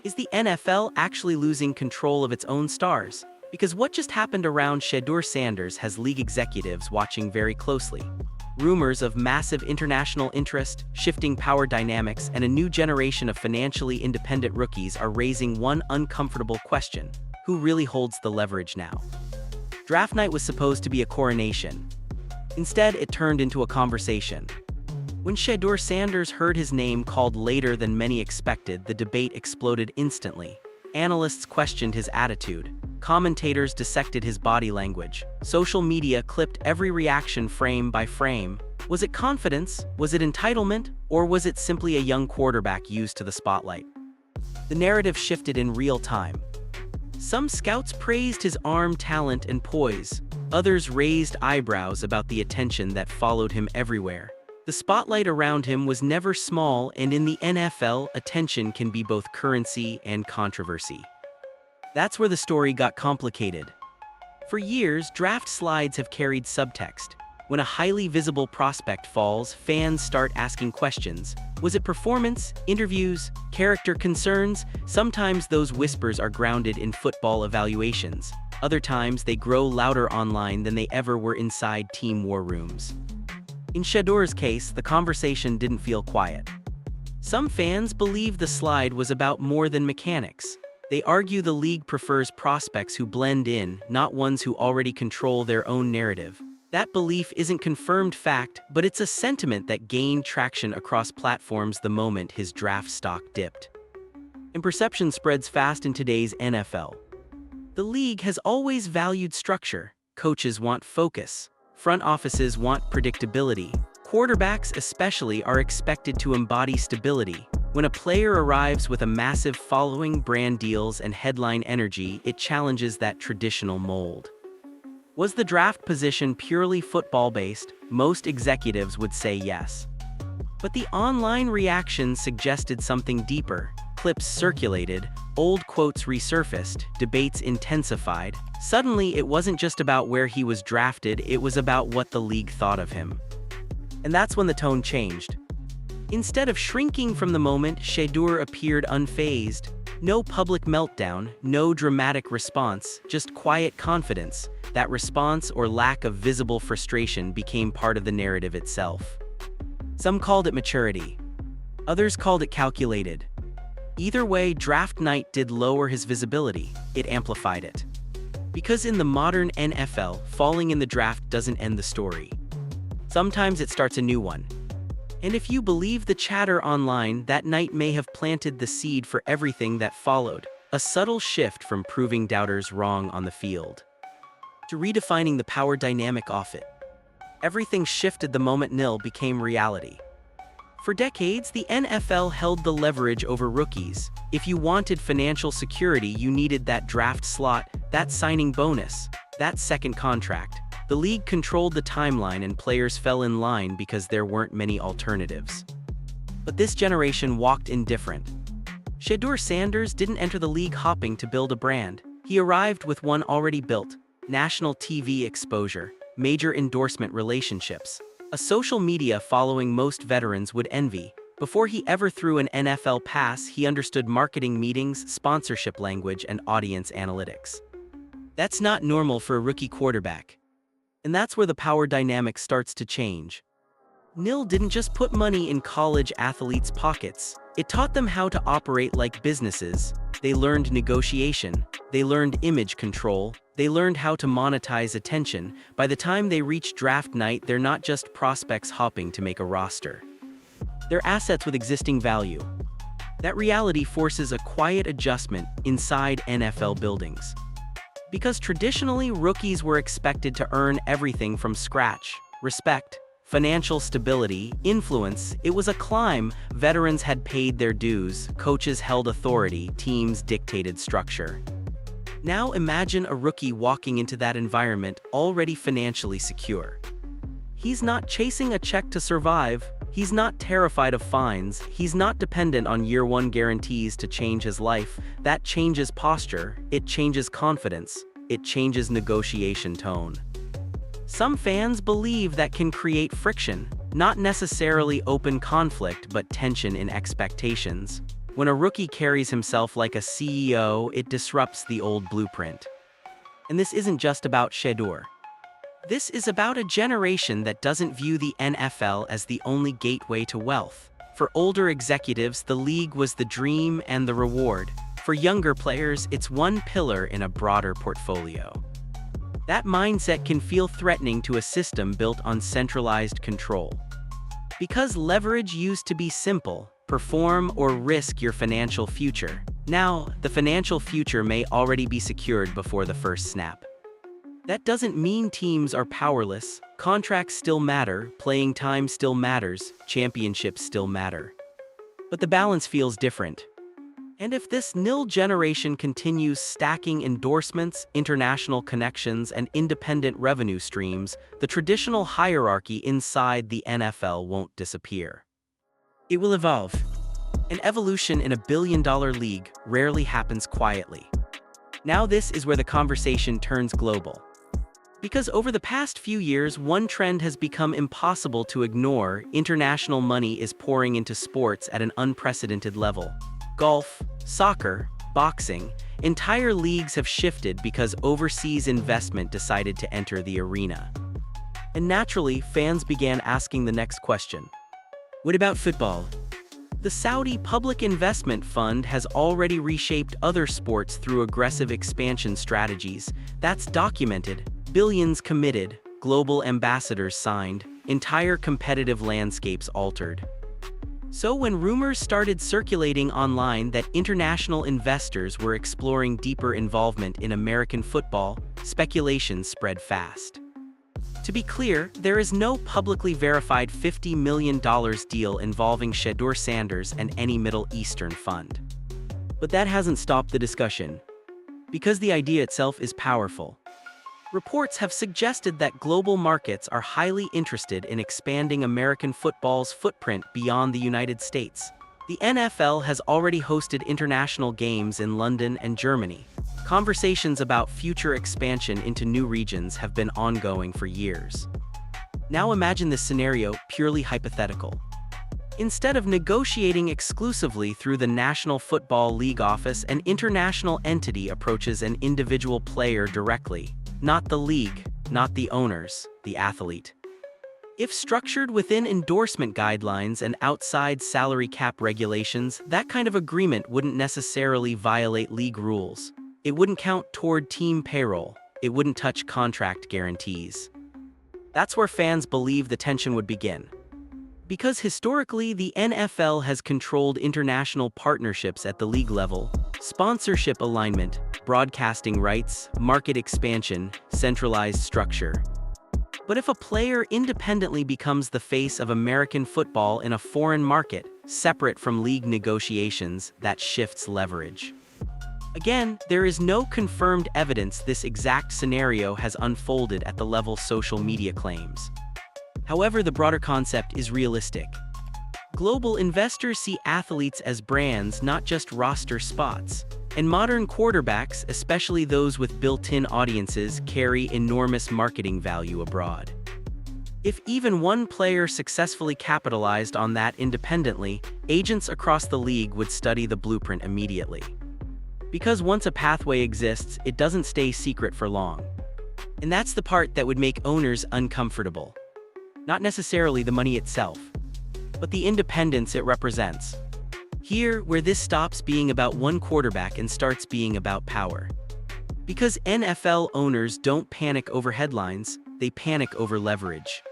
Is the NFL actually losing control of its own stars? Because what just happened around Shedeur Sanders has league executives watching very closely. Rumors of massive international interest, shifting power dynamics, and a new generation of financially independent rookies are raising one uncomfortable question: who really holds the leverage now? Draft night was supposed to be a coronation. Instead, it turned into a conversation. When Shedeur Sanders heard his name called later than many expected, the debate exploded instantly. Analysts questioned his attitude. Commentators dissected his body language. Social media clipped every reaction frame by frame. Was it confidence? Was it entitlement? Or was it simply a young quarterback used to the spotlight? The narrative shifted in real time. Some scouts praised his arm talent and poise. Others raised eyebrows about the attention that followed him everywhere. The spotlight around him was never small, and in the NFL, attention can be both currency and controversy. That's where the story got complicated. For years, draft slides have carried subtext. When a highly visible prospect falls, fans start asking questions. Was it performance, interviews, character concerns? Sometimes those whispers are grounded in football evaluations. Other times, they grow louder online than they ever were inside team war rooms. In Shedeur's case, the conversation didn't feel quiet. Some fans believe the slide was about more than mechanics. They argue the league prefers prospects who blend in, not ones who already control their own narrative. That belief isn't confirmed fact, but it's a sentiment that gained traction across platforms the moment his draft stock dipped. And perception spreads fast in today's NFL. The league has always valued structure. Coaches want focus. Front offices want predictability. Quarterbacks especially are expected to embody stability. When a player arrives with a massive following, brand deals, and headline energy, it challenges that traditional mold. Was the draft position purely football-based? Most executives would say yes. But the online reaction suggested something deeper. Clips circulated, old quotes resurfaced, debates intensified. Suddenly, it wasn't just about where he was drafted, it was about what the league thought of him. And that's when the tone changed. Instead of shrinking from the moment, Shedeur appeared unfazed. No public meltdown, no dramatic response, just quiet confidence. That response or lack of visible frustration became part of the narrative itself. Some called it maturity. Others called it calculated. Either way, draft night did lower his visibility. It amplified it. Because in the modern NFL, falling in the draft doesn't end the story. Sometimes it starts a new one. And if you believe the chatter online, that night may have planted the seed for everything that followed. A subtle shift from proving doubters wrong on the field to redefining the power dynamic off it. Everything shifted the moment nil became reality. For decades, the NFL held the leverage over rookies. If you wanted financial security, you needed that draft slot, that signing bonus, that second contract. The league controlled the timeline and players fell in line because there weren't many alternatives. But this generation walked in different. Shedeur Sanders didn't enter the league hopping to build a brand. He arrived with one already built: national TV exposure, major endorsement relationships, a social media following most veterans would envy. Before he ever threw an NFL pass, he understood marketing meetings, sponsorship language, and audience analytics. That's not normal for a rookie quarterback. And that's where the power dynamic starts to change. NIL didn't just put money in college athletes' pockets. It taught them how to operate like businesses. They learned negotiation. They learned image control. They learned how to monetize attention. By the time they reach draft night, they're not just prospects hopping to make a roster. They're assets with existing value. That reality forces a quiet adjustment inside NFL buildings. Because traditionally, rookies were expected to earn everything from scratch: respect, financial stability, influence. It was a climb. Veterans had paid their dues, coaches held authority, teams dictated structure. Now imagine a rookie walking into that environment already financially secure. He's not chasing a check to survive. He's not terrified of fines. He's not dependent on year-one guarantees to change his life. That changes posture. It changes confidence. It changes negotiation tone. Some fans believe that can create friction, not necessarily open conflict, but tension in expectations. When a rookie carries himself like a CEO, it disrupts the old blueprint. And this isn't just about Shedeur. This is about a generation that doesn't view the NFL as the only gateway to wealth. For older executives, the league was the dream and the reward. For younger players, it's one pillar in a broader portfolio. That mindset can feel threatening to a system built on centralized control. Because leverage used to be simple, perform or risk your financial future. Now, the financial future may already be secured before the first snap. That doesn't mean teams are powerless. Contracts still matter, playing time still matters, championships still matter. But the balance feels different. And if this nil generation continues stacking endorsements, international connections, and independent revenue streams, the traditional hierarchy inside the NFL won't disappear. It will evolve. An evolution in a billion-dollar league rarely happens quietly. Now this is where the conversation turns global. Because over the past few years, one trend has become impossible to ignore: international money is pouring into sports at an unprecedented level. Golf, soccer, boxing, entire leagues have shifted because overseas investment decided to enter the arena. And naturally, fans began asking the next question. What about football? The Saudi Public Investment Fund has already reshaped other sports through aggressive expansion strategies. That's documented. Billions committed, global ambassadors signed, entire competitive landscapes altered. So when rumors started circulating online that international investors were exploring deeper involvement in American football, speculation spread fast. To be clear, there is no publicly verified $50 million deal involving Shedeur Sanders and any Middle Eastern fund. But that hasn't stopped the discussion. Because the idea itself is powerful. Reports have suggested that global markets are highly interested in expanding American football's footprint beyond the United States. The NFL has already hosted international games in London and Germany. Conversations about future expansion into new regions have been ongoing for years. Now imagine this scenario purely hypothetical. Instead of negotiating exclusively through the National Football League office, an international entity approaches an individual player directly. Not the league, not the owners, the athlete. If structured within endorsement guidelines and outside salary cap regulations, that kind of agreement wouldn't necessarily violate league rules. It wouldn't count toward team payroll. It wouldn't touch contract guarantees. That's where fans believe the tension would begin. Because historically, the NFL has controlled international partnerships at the league level, sponsorship alignment, broadcasting rights, market expansion, centralized structure. But if a player independently becomes the face of American football in a foreign market, separate from league negotiations, that shifts leverage. Again, there is no confirmed evidence this exact scenario has unfolded at the level social media claims. However, the broader concept is realistic. Global investors see athletes as brands, not just roster spots. And modern quarterbacks, especially those with built-in audiences, carry enormous marketing value abroad. If even one player successfully capitalized on that independently, agents across the league would study the blueprint immediately. Because once a pathway exists, it doesn't stay secret for long. And that's the part that would make owners uncomfortable. Not necessarily the money itself, but the independence it represents. Here, where this stops being about one quarterback and starts being about power. Because NFL owners don't panic over headlines, they panic over leverage.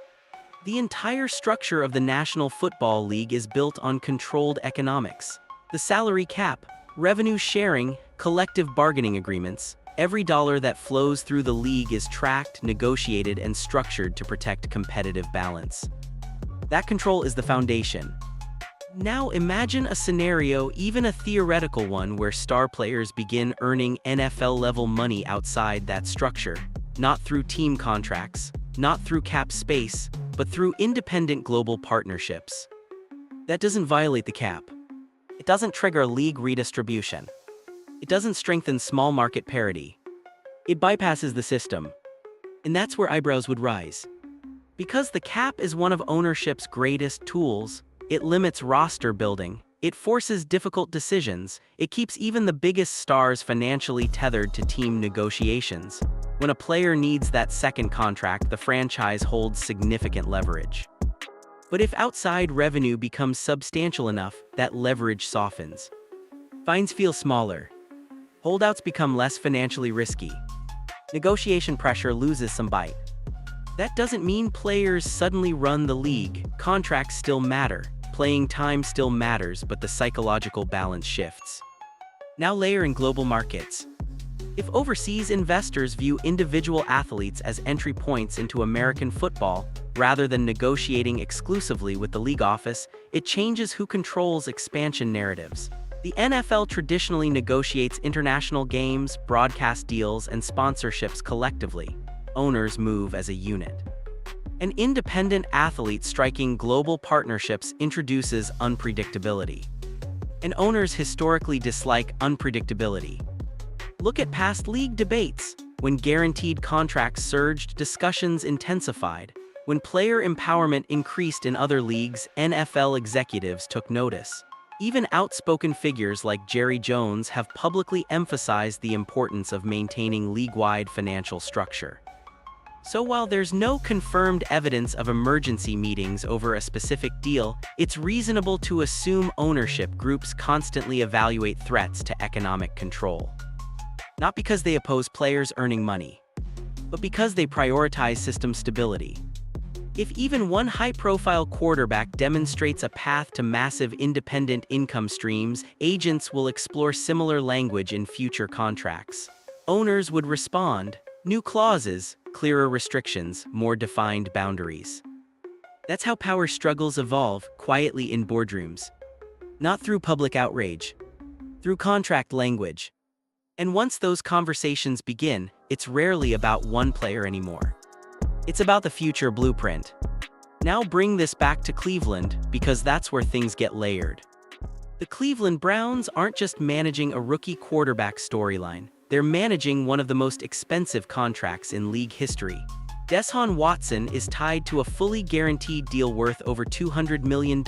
The entire structure of the National Football League is built on controlled economics. The salary cap, revenue sharing, collective bargaining agreements. Every dollar that flows through the league is tracked, negotiated, and structured to protect competitive balance. That control is the foundation. Now imagine a scenario, even a theoretical one, where star players begin earning NFL-level money outside that structure, not through team contracts, not through cap space, but through independent global partnerships. That doesn't violate the cap. It doesn't trigger league redistribution. It doesn't strengthen small market parity. It bypasses the system. And that's where eyebrows would rise. Because the cap is one of ownership's greatest tools, it limits roster building, It forces difficult decisions. It keeps even the biggest stars financially tethered to team negotiations. When a player needs that second contract, the franchise holds significant leverage. But if outside revenue becomes substantial enough, that leverage softens. Fines feel smaller. Holdouts become less financially risky. Negotiation pressure loses some bite. That doesn't mean players suddenly run the league. Contracts still matter. Playing time still matters, but the psychological balance shifts. Now layer in global markets. If overseas investors view individual athletes as entry points into American football, rather than negotiating exclusively with the league office, it changes who controls expansion narratives. The NFL traditionally negotiates international games, broadcast deals, and sponsorships collectively. Owners move as a unit. An independent athlete striking global partnerships introduces unpredictability. And owners historically dislike unpredictability. Look at past league debates. When guaranteed contracts surged, discussions intensified. When player empowerment increased in other leagues, NFL executives took notice. Even outspoken figures like Jerry Jones have publicly emphasized the importance of maintaining league-wide financial structure. So while there's no confirmed evidence of emergency meetings over a specific deal, it's reasonable to assume ownership groups constantly evaluate threats to economic control. Not because they oppose players earning money, but because they prioritize system stability. If even one high-profile quarterback demonstrates a path to massive independent income streams, agents will explore similar language in future contracts. Owners would respond, new clauses, clearer restrictions, more defined boundaries. That's how power struggles evolve, quietly in boardrooms. Not through public outrage, through contract language. And once those conversations begin, it's rarely about one player anymore. It's about the future blueprint. Now bring this back to Cleveland, because that's where things get layered. The Cleveland Browns aren't just managing a rookie quarterback storyline. They're managing one of the most expensive contracts in league history. Deshaun Watson is tied to a fully guaranteed deal worth over $200 million.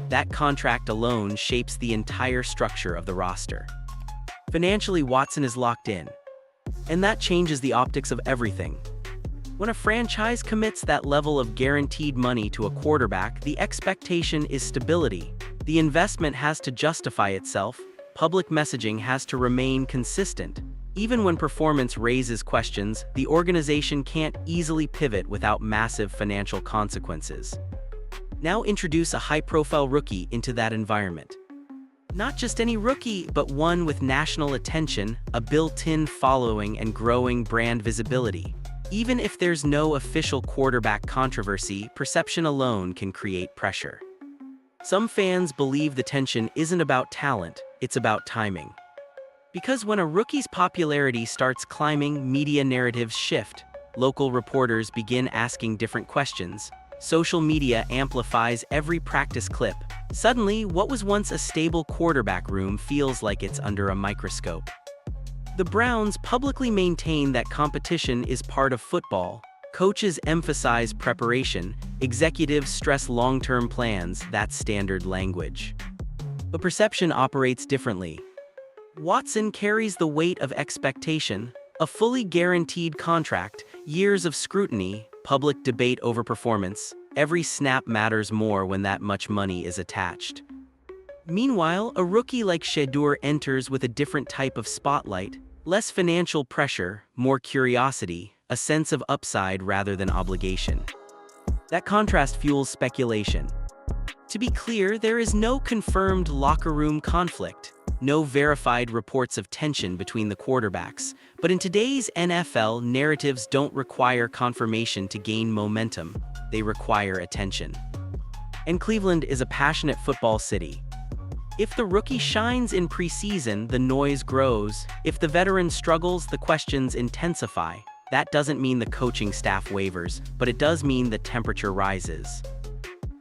That contract alone shapes the entire structure of the roster. Financially, Watson is locked in. And that changes the optics of everything. When a franchise commits that level of guaranteed money to a quarterback, the expectation is stability. The investment has to justify itself. Public messaging has to remain consistent. Even when performance raises questions, the organization can't easily pivot without massive financial consequences. Now introduce a high-profile rookie into that environment. Not just any rookie, but one with national attention, a built-in following, and growing brand visibility. Even if there's no official quarterback controversy, perception alone can create pressure. Some fans believe the tension isn't about talent, it's about timing. Because when a rookie's popularity starts climbing, media narratives shift. Local reporters begin asking different questions. Social media amplifies every practice clip. Suddenly, what was once a stable quarterback room feels like it's under a microscope. The Browns publicly maintain that competition is part of football. Coaches emphasize preparation. Executives stress long-term plans. That's standard language. But perception operates differently. Watson carries the weight of expectation, a fully guaranteed contract, years of scrutiny, public debate over performance. Every snap matters more when that much money is attached. Meanwhile, a rookie like Shedeur enters with a different type of spotlight, less financial pressure, more curiosity, a sense of upside rather than obligation. That contrast fuels speculation. To be clear, there is no confirmed locker room conflict, no verified reports of tension between the quarterbacks. But in today's NFL, narratives don't require confirmation to gain momentum. They require attention. And Cleveland is a passionate football city. If the rookie shines in preseason, the noise grows. If the veteran struggles, the questions intensify. That doesn't mean the coaching staff wavers, but it does mean the temperature rises.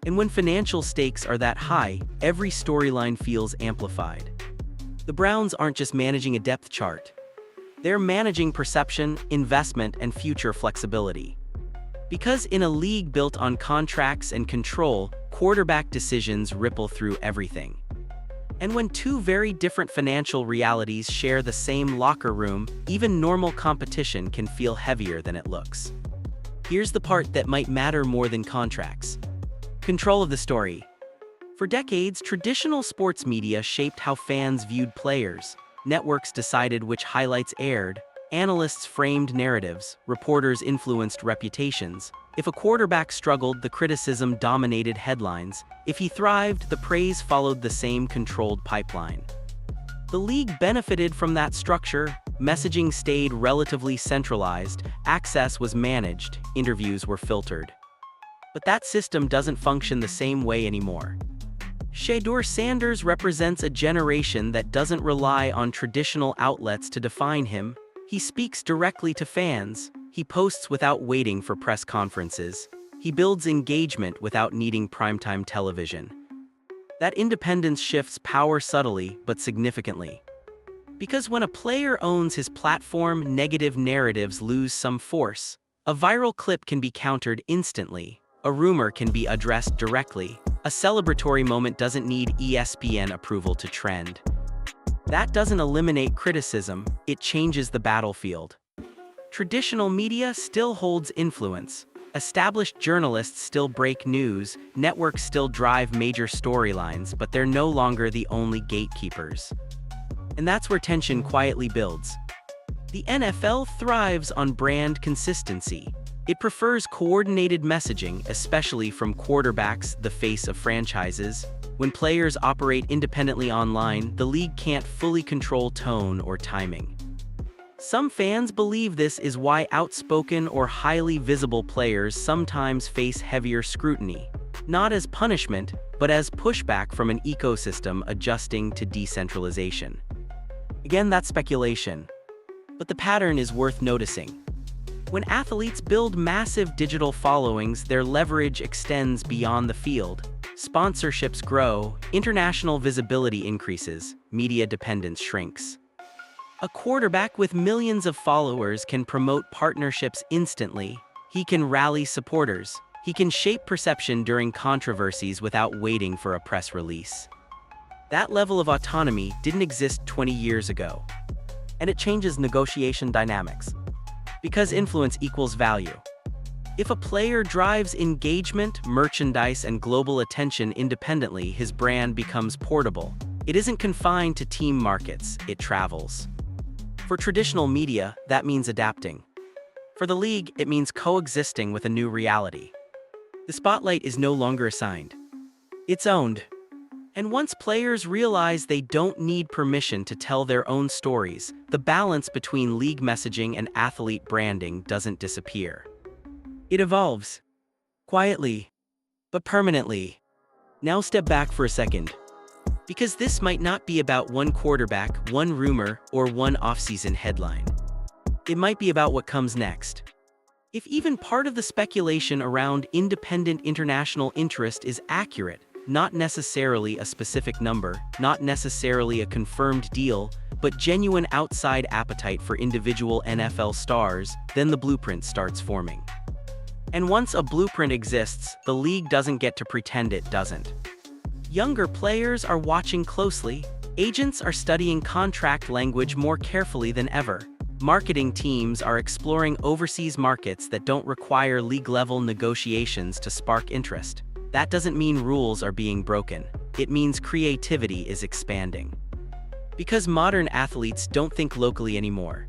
And when financial stakes are that high, every storyline feels amplified. The Browns aren't just managing a depth chart. They're managing perception, investment, and future flexibility. Because in a league built on contracts and control, quarterback decisions ripple through everything. And when two very different financial realities share the same locker room, even normal competition can feel heavier than it looks. Here's the part that might matter more than contracts. Control of the story. For decades, traditional sports media shaped how fans viewed players. Networks decided which highlights aired, analysts framed narratives, reporters influenced reputations. If a quarterback struggled, the criticism dominated headlines. If he thrived, the praise followed the same controlled pipeline. The league benefited from that structure. Messaging stayed relatively centralized, access was managed, interviews were filtered. But that system doesn't function the same way anymore. Shedeur Sanders represents a generation that doesn't rely on traditional outlets to define him. He speaks directly to fans. He posts without waiting for press conferences. He builds engagement without needing primetime television. That independence shifts power subtly but significantly. Because when a player owns his platform, negative narratives lose some force. A viral clip can be countered instantly. A rumor can be addressed directly. A celebratory moment doesn't need ESPN approval to trend. That doesn't eliminate criticism, it changes the battlefield. Traditional media still holds influence. Established journalists still break news, networks still drive major storylines, but they're no longer the only gatekeepers. And that's where tension quietly builds. The NFL thrives on brand consistency. It prefers coordinated messaging, especially from quarterbacks, the face of franchises. When players operate independently online, the league can't fully control tone or timing. Some fans believe this is why outspoken or highly visible players sometimes face heavier scrutiny, not as punishment, but as pushback from an ecosystem adjusting to decentralization. Again, that's speculation, but the pattern is worth noticing. When athletes build massive digital followings, their leverage extends beyond the field. Sponsorships grow, international visibility increases, media dependence shrinks. A quarterback with millions of followers can promote partnerships instantly. He can rally supporters. He can shape perception during controversies without waiting for a press release. That level of autonomy didn't exist 20 years ago. And it changes negotiation dynamics. Because influence equals value. If a player drives engagement, merchandise, and global attention independently, his brand becomes portable. It isn't confined to team markets, it travels. For traditional media, that means adapting. For the league, it means coexisting with a new reality. The spotlight is no longer assigned. It's owned. And once players realize they don't need permission to tell their own stories, the balance between league messaging and athlete branding doesn't disappear. It evolves. Quietly, but permanently. Now step back for a second. Because this might not be about one quarterback, one rumor, or one offseason headline. It might be about what comes next. If even part of the speculation around independent international interest is accurate, not necessarily a specific number, not necessarily a confirmed deal, but genuine outside appetite for individual NFL stars, then the blueprint starts forming. And once a blueprint exists, the league doesn't get to pretend it doesn't. Younger players are watching closely. Agents are studying contract language more carefully than ever. Marketing teams are exploring overseas markets that don't require league-level negotiations to spark interest. That doesn't mean rules are being broken. It means creativity is expanding. Because modern athletes don't think locally anymore.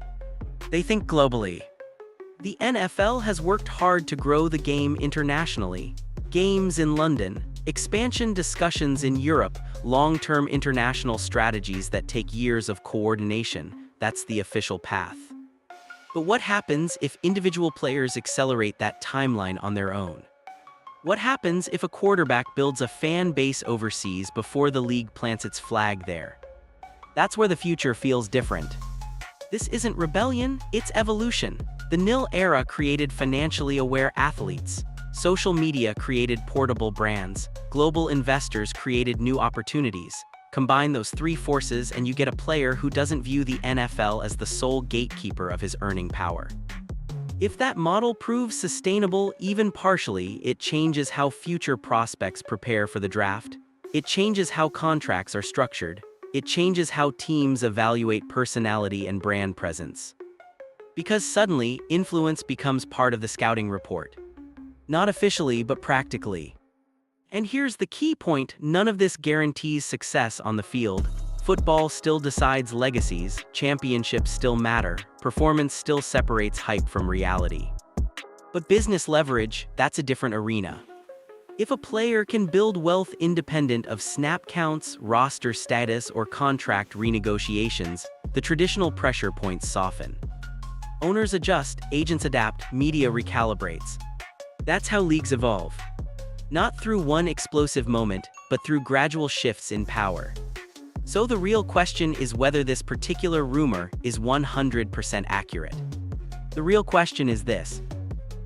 They think globally. The NFL has worked hard to grow the game internationally. Games in London, expansion discussions in Europe, long-term international strategies that take years of coordination. That's the official path. But what happens if individual players accelerate that timeline on their own? What happens if a quarterback builds a fan base overseas before the league plants its flag there? That's where the future feels different. This isn't rebellion, it's evolution. The nil era created financially aware athletes. Social media created portable brands. Global investors created new opportunities. Combine those three forces and you get a player who doesn't view the NFL as the sole gatekeeper of his earning power. If that model proves sustainable, even partially, it changes how future prospects prepare for the draft. It changes how contracts are structured. It changes how teams evaluate personality and brand presence. Because suddenly, influence becomes part of the scouting report. Not officially, but practically. And here's the key point: none of this guarantees success on the field. Football still decides legacies, championships still matter, performance still separates hype from reality. But business leverage, that's a different arena. If a player can build wealth independent of snap counts, roster status, or contract renegotiations, the traditional pressure points soften. Owners adjust, agents adapt, media recalibrates. That's how leagues evolve. Not through one explosive moment, but through gradual shifts in power. So the real question is whether this particular rumor is 100% accurate. The real question is this: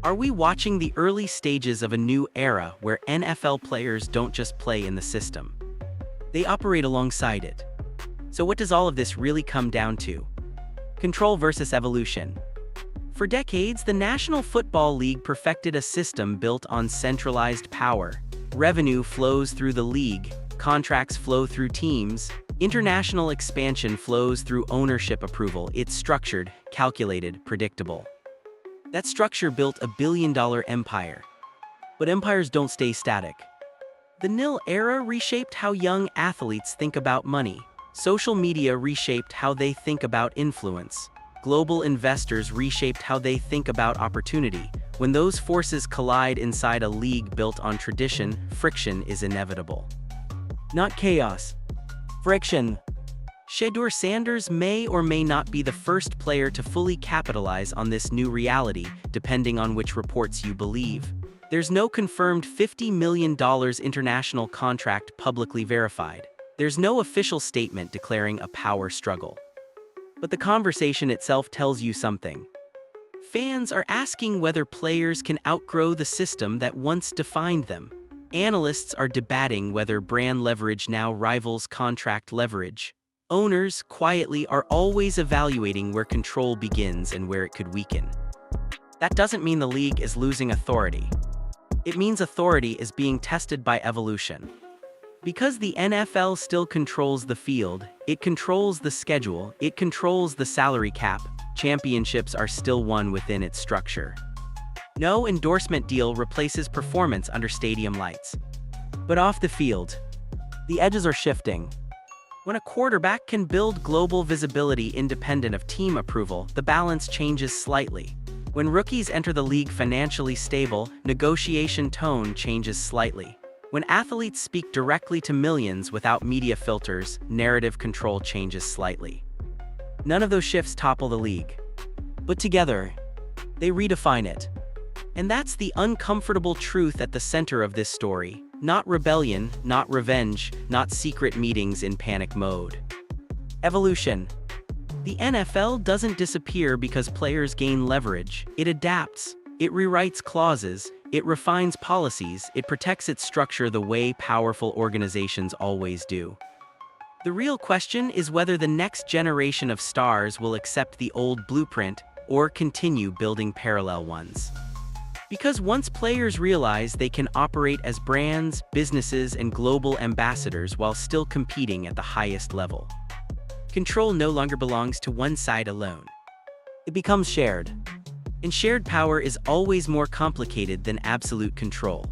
are we watching the early stages of a new era where NFL players don't just play in the system? They operate alongside it. So what does all of this really come down to? Control versus evolution. For decades, the National Football League perfected a system built on centralized power. Revenue flows through the league, contracts flow through teams, international expansion flows through ownership approval. It's structured, calculated, predictable. That structure built a billion-dollar empire. But empires don't stay static. The nil era reshaped how young athletes think about money. Social media reshaped how they think about influence. Global investors reshaped how they think about opportunity. When those forces collide inside a league built on tradition, friction is inevitable. Not chaos. Friction. Shedeur Sanders may or may not be the first player to fully capitalize on this new reality, depending on which reports you believe. There's no confirmed $50 million international contract publicly verified. There's no official statement declaring a power struggle. But the conversation itself tells you something. Fans are asking whether players can outgrow the system that once defined them. Analysts are debating whether brand leverage now rivals contract leverage. Owners, quietly, are always evaluating where control begins and where it could weaken. That doesn't mean the league is losing authority. It means authority is being tested by evolution. Because the NFL still controls the field, it controls the schedule, it controls the salary cap, championships are still won within its structure. No endorsement deal replaces performance under stadium lights. But off the field, the edges are shifting. When a quarterback can build global visibility independent of team approval, the balance changes slightly. When rookies enter the league financially stable, negotiation tone changes slightly. When athletes speak directly to millions without media filters, narrative control changes slightly. None of those shifts topple the league. But together, they redefine it. And that's the uncomfortable truth at the center of this story. Not rebellion, not revenge, not secret meetings in panic mode. Evolution. The NFL doesn't disappear because players gain leverage. It adapts. It rewrites clauses. It refines policies. It protects its structure the way powerful organizations always do. The real question is whether the next generation of stars will accept the old blueprint or continue building parallel ones. Because once players realize they can operate as brands, businesses, and global ambassadors while still competing at the highest level, control no longer belongs to one side alone. It becomes shared. And shared power is always more complicated than absolute control.